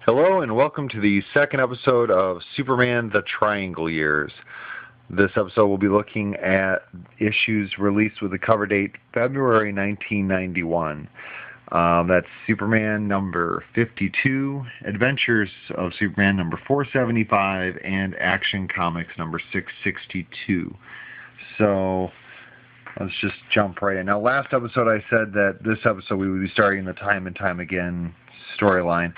Hello and welcome to the second episode of Superman the Triangle Years. This episode will be looking at issues released with the cover date February 1991. That's Superman number 52, Adventures of Superman number 475, and Action Comics number 662. So let's just jump right in. Now, last episode I said that this episode we would be starting the Time and Time Again storyline.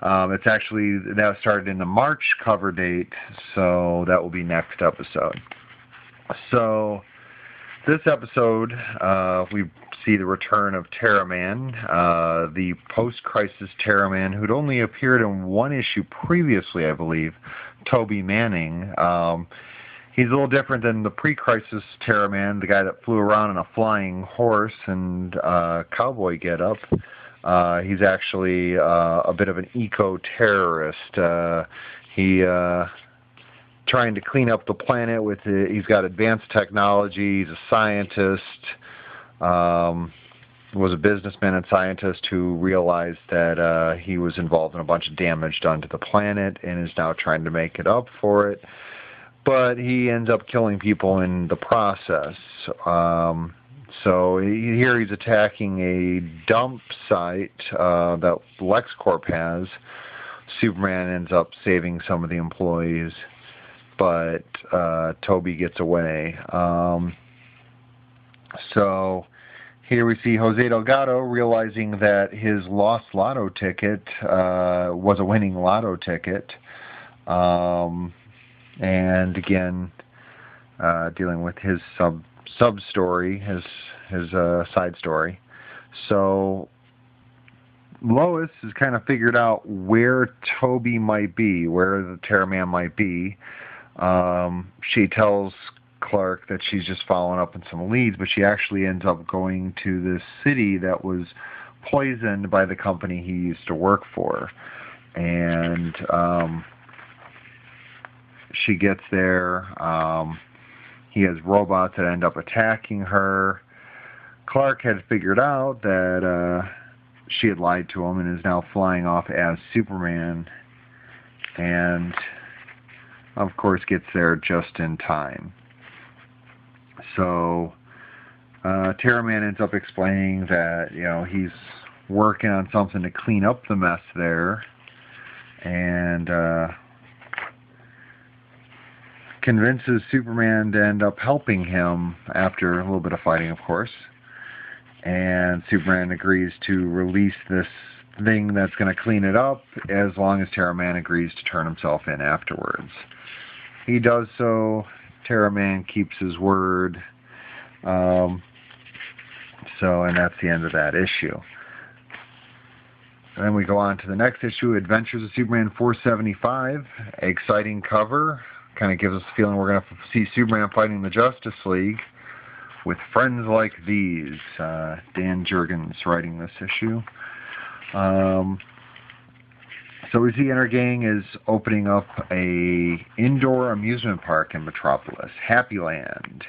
It's actually, that started in the March cover date, so that will be next episode. So, this episode, we see the return of Terra-Man, the post-crisis Terra-Man, who'd only appeared in one issue previously, I believe, Toby Manning. He's a little different than the pre-crisis Terra-Man, the guy that flew around on a flying horse and cowboy getup. He's actually a bit of an eco-terrorist. He trying to clean up the planet with he's got advanced technology. He's a scientist. Was a businessman and scientist who realized that he was involved in a bunch of damage done to the planet and is now trying to make it up for it. But he ends up killing people in the process. So here he's attacking a dump site that LexCorp has. Superman ends up saving some of the employees, but Toby gets away. So here we see Jose Delgado realizing that his lost lotto ticket was a winning lotto ticket. And again, dealing with his sub-story, his side story. So Lois has kind of figured out where Toby might be, where the Terra-Man might be. She tells Clark that she's just following up on some leads, but she actually ends up going to this city that was poisoned by the company he used to work for. And she gets there. He has robots that end up attacking her. Clark had figured out that she had lied to him and is now flying off as Superman. And, of course, gets there just in time. So, Terra-Man ends up explaining that, he's working on something to clean up the mess there. And, convinces Superman to end up helping him after a little bit of fighting, of course. And Superman agrees to release this thing that's going to clean it up as long as Terra-Man agrees to turn himself in afterwards. He does so. Terra-Man keeps his word. And that's the end of that issue. And then we go on to the next issue, Adventures of Superman 475. Exciting cover. Kind of gives us the feeling we're going to see Superman fighting the Justice League with friends like these. Dan Jurgens writing this issue. So we see Gang is opening up a indoor amusement park in Metropolis, Happy Land.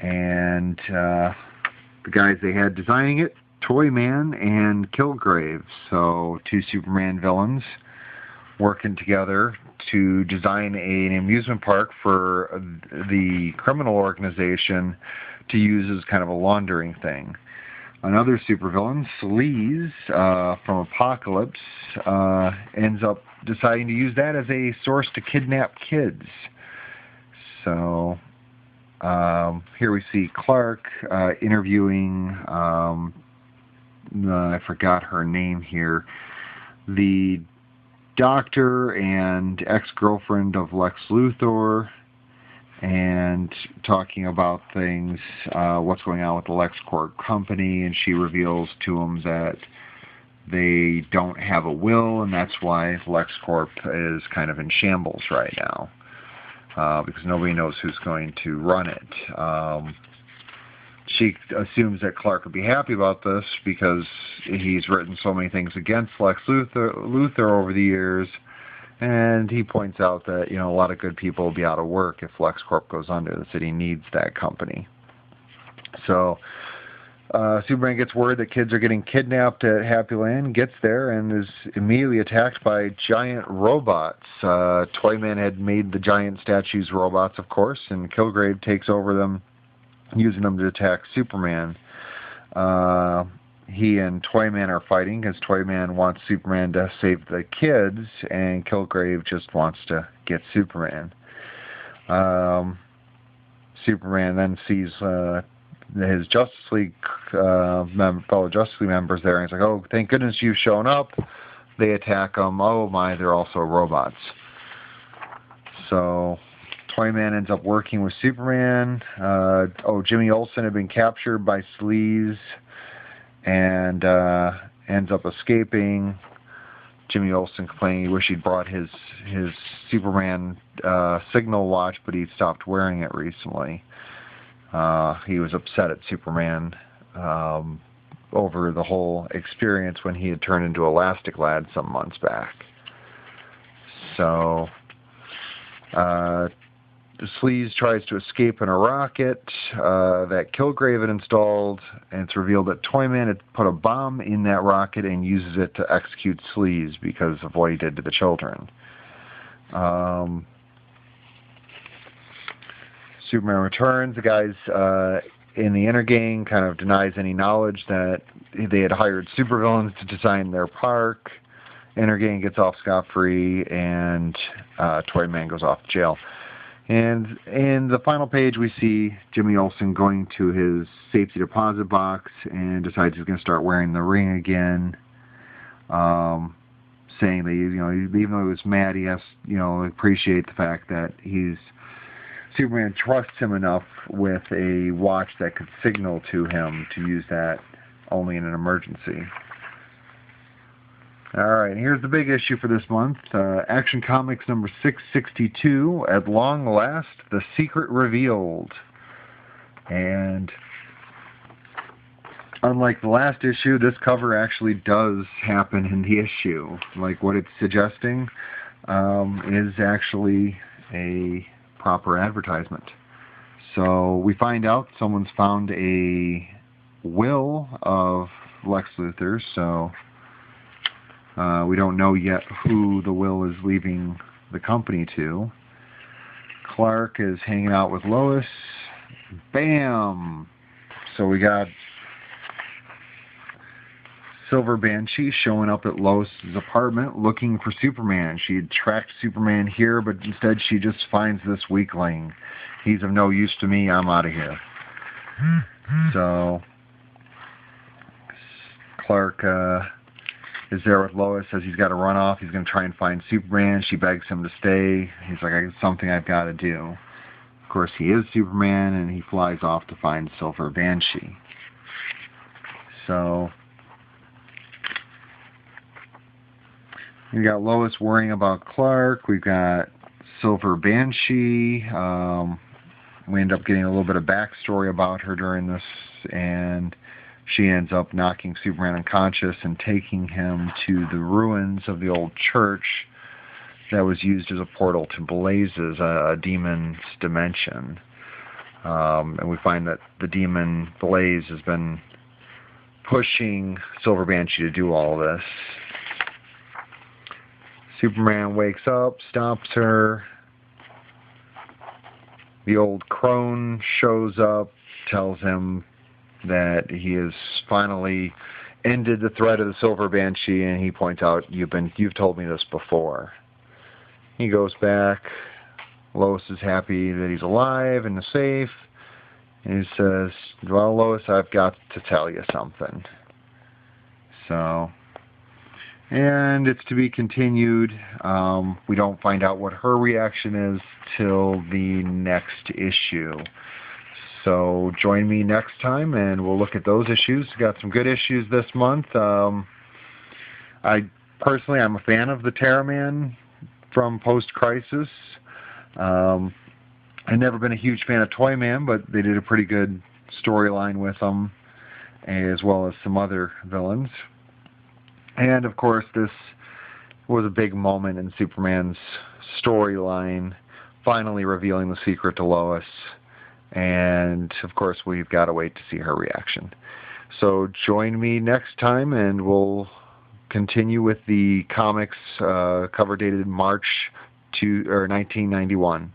And the guys they had designing it, Toyman and Kilgrave. So two Superman villains working together to design an amusement park for the criminal organization to use as kind of a laundering thing. Another supervillain, Sleaze, from Apocalypse, ends up deciding to use that as a source to kidnap kids. So here we see Clark interviewing, I forgot her name here, the doctor and ex-girlfriend of Lex Luthor, and talking about things, what's going on with the LexCorp company, and she reveals to him that they don't have a will, and that's why LexCorp is kind of in shambles right now, because nobody knows who's going to run it. She assumes that Clark would be happy about this because he's written so many things against Lex Luthor over the years, and he points out that a lot of good people will be out of work if LexCorp goes under. The city needs that company. So Superman gets word that kids are getting kidnapped at Happy Land, gets there, and is immediately attacked by giant robots. Toyman had made the giant statues robots, of course, and Kilgrave takes over them, using them to attack Superman. He and Toyman are fighting because Toyman wants Superman to save the kids, and Kilgrave just wants to get Superman. Superman then sees his Justice League fellow Justice League members there, and he's like, "Oh, thank goodness you've shown up." They attack him. Oh my, they're also robots. So Toyman ends up working with Superman. Jimmy Olsen had been captured by Sleaze and ends up escaping. Jimmy Olsen complaining he wished he'd brought his Superman signal watch, but he stopped wearing it recently. He was upset at Superman over the whole experience when he had turned into Elastic Lad some months back. So Sleaze tries to escape in a rocket that Kilgrave had installed, and it's revealed that Toyman had put a bomb in that rocket and uses it to execute Sleaze because of what he did to the children. Superman returns. The guys in the inner gang kind of denies any knowledge that they had hired supervillains to design their park. Inner gang gets off scot-free, and Toyman goes off to jail. And in the final page, we see Jimmy Olsen going to his safety deposit box and decides he's going to start wearing the ring again, saying that, even though he was mad, he has, appreciate the fact that Superman trusts him enough with a watch that could signal to him to use that only in an emergency. Alright, here's the big issue for this month. Action Comics number 662, At Long Last, The Secret Revealed. And unlike the last issue, this cover actually does happen in the issue. Like what it's suggesting is actually a proper advertisement. So we find out someone's found a will of Lex Luthor, so we don't know yet who the will is leaving the company to. Clark is hanging out with Lois. Bam! So we got Silver Banshee showing up at Lois's apartment looking for Superman. She had tracked Superman here, but instead she just finds this weakling. He's of no use to me. I'm out of here. So Clark is there with Lois, says he's got to run off. He's going to try and find Superman. She begs him to stay. He's like, it's something I've got to do. Of course, he is Superman, and he flies off to find Silver Banshee. So we got Lois worrying about Clark. We've got Silver Banshee. We end up getting a little bit of backstory about her during this, and she ends up knocking Superman unconscious and taking him to the ruins of the old church that was used as a portal to Blazes, a demon's dimension. And we find that the demon Blaze has been pushing Silver Banshee to do all this. Superman wakes up, stops her. The old crone shows up, tells him that he has finally ended the threat of the Silver Banshee, and he points out, you've told me this before. He goes back. Lois is happy that he's alive and safe, and he says, well, Lois, I've got to tell you something. So, and it's to be continued. We don't find out what her reaction is till the next issue. So join me next time, and we'll look at those issues. We've got some good issues this month. I'm a fan of the Terra-Man from Post-Crisis. I've never been a huge fan of Toyman, but they did a pretty good storyline with them, as well as some other villains. And, of course, this was a big moment in Superman's storyline, finally revealing the secret to Lois. And, of course, we've got to wait to see her reaction. So join me next time, and we'll continue with the comics cover dated March 1991.